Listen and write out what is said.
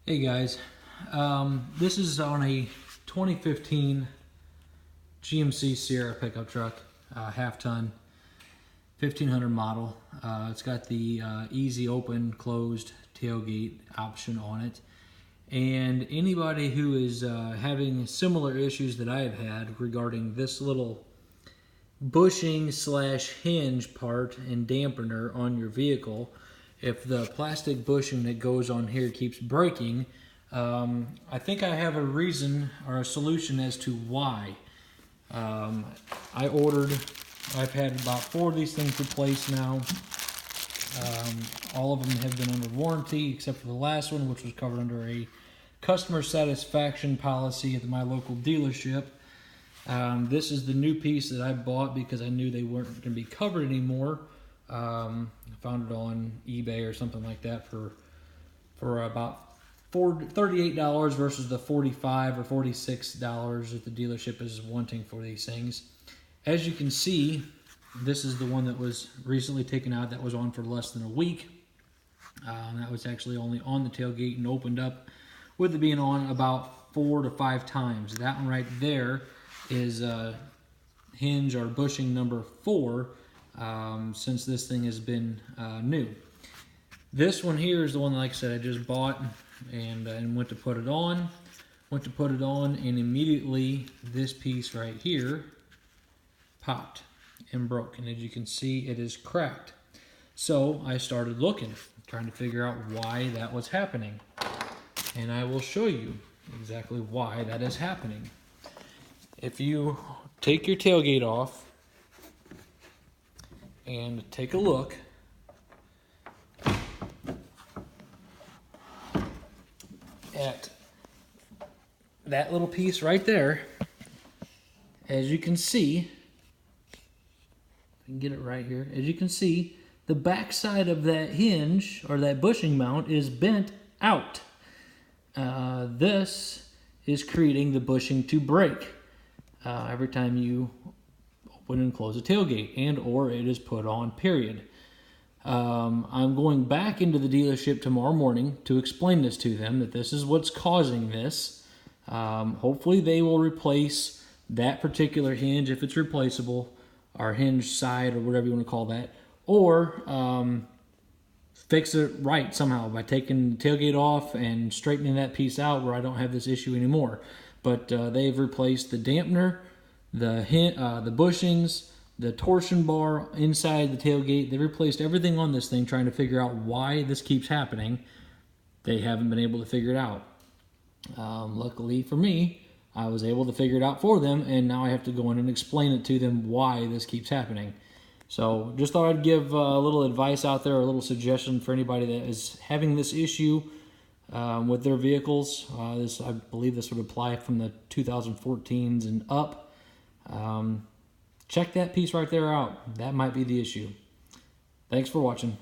Hey guys, this is on a 2015 GMC Sierra pickup truck, half-ton, 1500 model. It's got the easy open closed tailgate option on it. And anybody who is having similar issues that I have had regarding this little bushing slash hinge part and dampener on your vehicle, if the plastic bushing that goes on here keeps breaking, I think I have a reason or a solution as to why. I've had about 4 of these things replaced now. All of them have been under warranty except for the last one, which was covered under a customer satisfaction policy at my local dealership. This is the new piece that I bought because I knew they weren't going to be covered anymore. I found it on eBay or something like that for about $38 versus the $45 or $46 that the dealership is wanting for these things. As you can see, this is the one that was recently taken out that was on for less than a week. That was actually only on the tailgate and opened up with it being on about 4 to 5 times. That one right there is hinge or bushing number 4. Since this thing has been new. This one here is the one, like I said, I just bought and went to put it on. And immediately this piece right here popped and broke. And as you can see, it is cracked. So I started looking, trying to figure out why that was happening. And I will show you exactly why that is happening. If you take your tailgate off, and take a look at that little piece right there. As you can see, I can get it right here. As you can see, the back side of that hinge or that bushing mount is bent out. This is creating the bushing to break every time you open and close a tailgate, and or it is put on, period. I'm going back into the dealership tomorrow morning to explain this to them, that this is what's causing this. Hopefully they will replace that particular hinge if it's replaceable, or hinge side or whatever you want to call that, or fix it right somehow by taking the tailgate off and straightening that piece out where I don't have this issue anymore. But they've replaced the dampener, the bushings, the torsion bar inside the tailgate. They replaced everything on this thing trying to figure out why this keeps happening. They haven't been able to figure it out. Luckily for me, I was able to figure it out for them, and now I have to go in and explain it to them why this keeps happening. So just thought I'd give a little advice out there, a little suggestion for anybody that is having this issue with their vehicles. I believe this would apply from the 2014s and up. Check that piece right there out. That might be the issue. Thanks for watching.